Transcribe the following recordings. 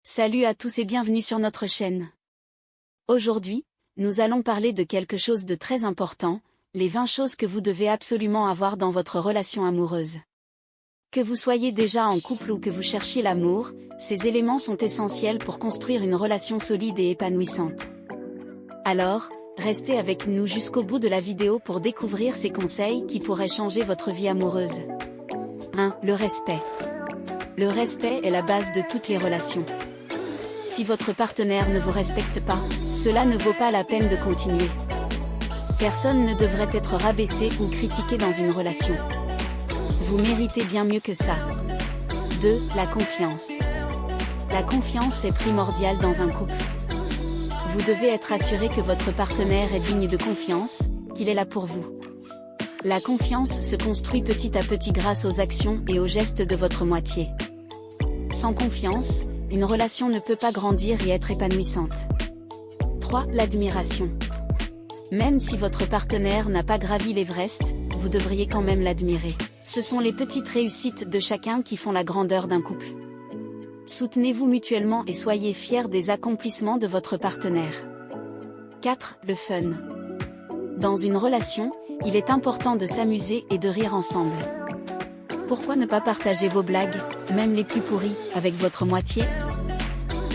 Salut à tous et bienvenue sur notre chaîne. Aujourd'hui, nous allons parler de quelque chose de très important, les 20 choses que vous devez absolument avoir dans votre relation amoureuse. Que vous soyez déjà en couple ou que vous cherchiez l'amour, ces éléments sont essentiels pour construire une relation solide et épanouissante. Alors, restez avec nous jusqu'au bout de la vidéo pour découvrir ces conseils qui pourraient changer votre vie amoureuse. 1. Le respect. Le respect est la base de toutes les relations. Si votre partenaire ne vous respecte pas, cela ne vaut pas la peine de continuer. Personne ne devrait être rabaissé ou critiqué dans une relation. Vous méritez bien mieux que ça. 2. La confiance. La confiance est primordiale dans un couple. Vous devez être assuré que votre partenaire est digne de confiance, qu'il est là pour vous. La confiance se construit petit à petit grâce aux actions et aux gestes de votre moitié. Sans confiance, une relation ne peut pas grandir et être épanouissante. 3. L'admiration. Même si votre partenaire n'a pas gravi l'Everest, vous devriez quand même l'admirer. Ce sont les petites réussites de chacun qui font la grandeur d'un couple. Soutenez-vous mutuellement et soyez fiers des accomplissements de votre partenaire. 4. Le fun. Dans une relation, il est important de s'amuser et de rire ensemble. Pourquoi ne pas partager vos blagues, même les plus pourries, avec votre moitié?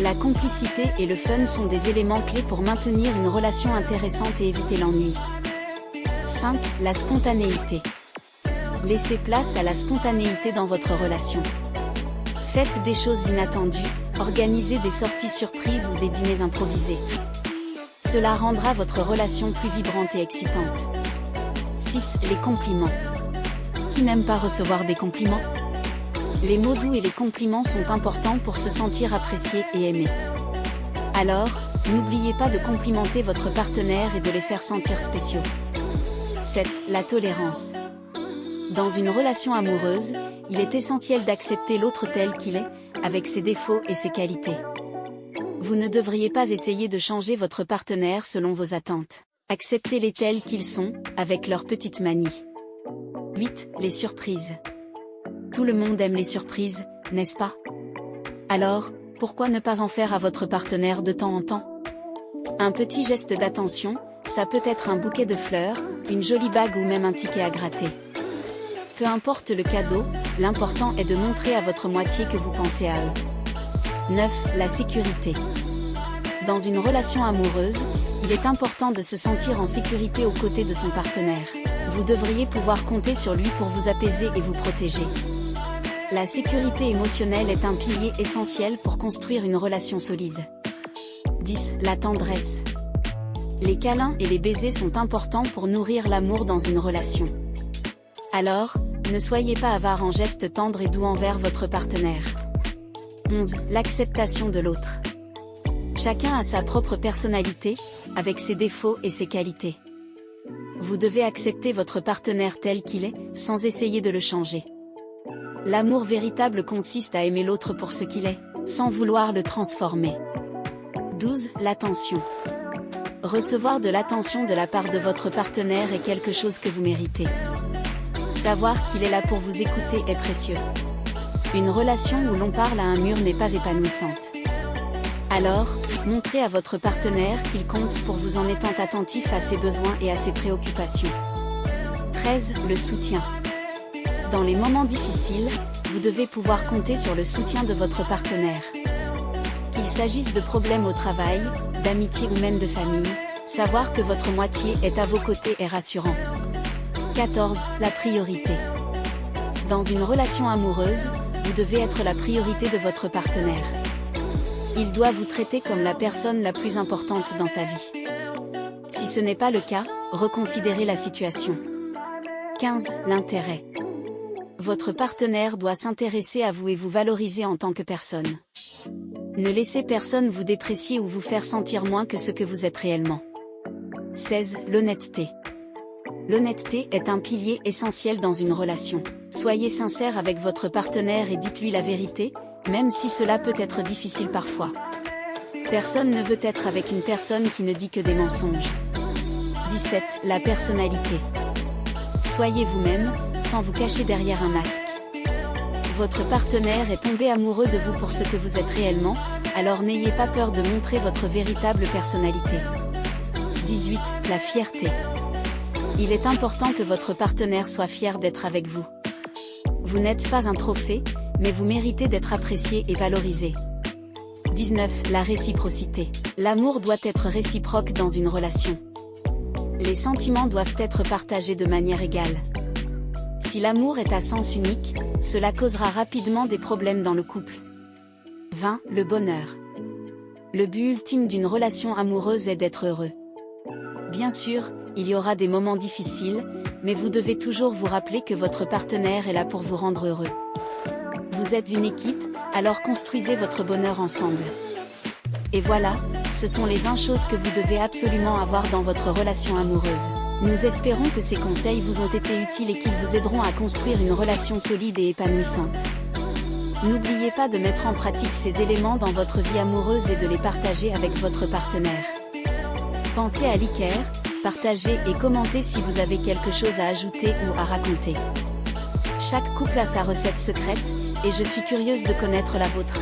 La complicité et le fun sont des éléments clés pour maintenir une relation intéressante et éviter l'ennui. 5. La spontanéité. Laissez place à la spontanéité dans votre relation. Faites des choses inattendues, organisez des sorties surprises ou des dîners improvisés. Cela rendra votre relation plus vibrante et excitante. 6. Les compliments. Qui n'aime pas recevoir des compliments? Les mots doux et les compliments sont importants pour se sentir apprécié et aimé. Alors, n'oubliez pas de complimenter votre partenaire et de les faire sentir spéciaux. 7. La tolérance. Dans une relation amoureuse, il est essentiel d'accepter l'autre tel qu'il est, avec ses défauts et ses qualités. Vous ne devriez pas essayer de changer votre partenaire selon vos attentes. Acceptez-les tels qu'ils sont, avec leurs petites manies. 8. Les surprises. Tout le monde aime les surprises, n'est-ce pas? Alors, pourquoi ne pas en faire à votre partenaire de temps en temps? Un petit geste d'attention, ça peut être un bouquet de fleurs, une jolie bague ou même un ticket à gratter. Peu importe le cadeau, l'important est de montrer à votre moitié que vous pensez à eux. 9. La sécurité. Dans une relation amoureuse, il est important de se sentir en sécurité aux côtés de son partenaire. Vous devriez pouvoir compter sur lui pour vous apaiser et vous protéger. La sécurité émotionnelle est un pilier essentiel pour construire une relation solide. 10. La tendresse. Les câlins et les baisers sont importants pour nourrir l'amour dans une relation. Alors, ne soyez pas avare en gestes tendres et doux envers votre partenaire. 11. L'acceptation de l'autre. Chacun a sa propre personnalité, avec ses défauts et ses qualités. Vous devez accepter votre partenaire tel qu'il est, sans essayer de le changer. L'amour véritable consiste à aimer l'autre pour ce qu'il est, sans vouloir le transformer. 12. L'attention. Recevoir de l'attention de la part de votre partenaire est quelque chose que vous méritez. Savoir qu'il est là pour vous écouter est précieux. Une relation où l'on parle à un mur n'est pas épanouissante. Alors, montrez à votre partenaire qu'il compte pour vous en étant attentif à ses besoins et à ses préoccupations. 13. Le soutien. Dans les moments difficiles, vous devez pouvoir compter sur le soutien de votre partenaire. Qu'il s'agisse de problèmes au travail, d'amitié ou même de famille, savoir que votre moitié est à vos côtés est rassurant. 14. La priorité. Dans une relation amoureuse, vous devez être la priorité de votre partenaire. Il doit vous traiter comme la personne la plus importante dans sa vie. Si ce n'est pas le cas, reconsidérez la situation. 15. L'intérêt. Votre partenaire doit s'intéresser à vous et vous valoriser en tant que personne. Ne laissez personne vous déprécier ou vous faire sentir moins que ce que vous êtes réellement. 16. L'honnêteté. L'honnêteté est un pilier essentiel dans une relation. Soyez sincère avec votre partenaire et dites-lui la vérité, même si cela peut être difficile parfois. Personne ne veut être avec une personne qui ne dit que des mensonges. 17. La personnalité. Soyez vous-même, sans vous cacher derrière un masque. Votre partenaire est tombé amoureux de vous pour ce que vous êtes réellement, Alors n'ayez pas peur de montrer votre véritable personnalité. 18. La fierté. Il est important que votre partenaire soit fier d'être avec vous. Vous n'êtes pas un trophée, mais vous méritez d'être apprécié et valorisé. 19. La réciprocité. L'amour doit être réciproque dans une relation. Les sentiments doivent être partagés de manière égale. Si l'amour est à sens unique, cela causera rapidement des problèmes dans le couple. 20. Le bonheur. Le but ultime d'une relation amoureuse est d'être heureux. Bien sûr, il y aura des moments difficiles, mais vous devez toujours vous rappeler que votre partenaire est là pour vous rendre heureux. Vous êtes une équipe, alors construisez votre bonheur ensemble. Et voilà, ce sont les 20 choses que vous devez absolument avoir dans votre relation amoureuse. Nous espérons que ces conseils vous ont été utiles et qu'ils vous aideront à construire une relation solide et épanouissante. N'oubliez pas de mettre en pratique ces éléments dans votre vie amoureuse et de les partager avec votre partenaire. Pensez à liker, partager et commenter si vous avez quelque chose à ajouter ou à raconter. Chaque couple a sa recette secrète, et je suis curieuse de connaître la vôtre.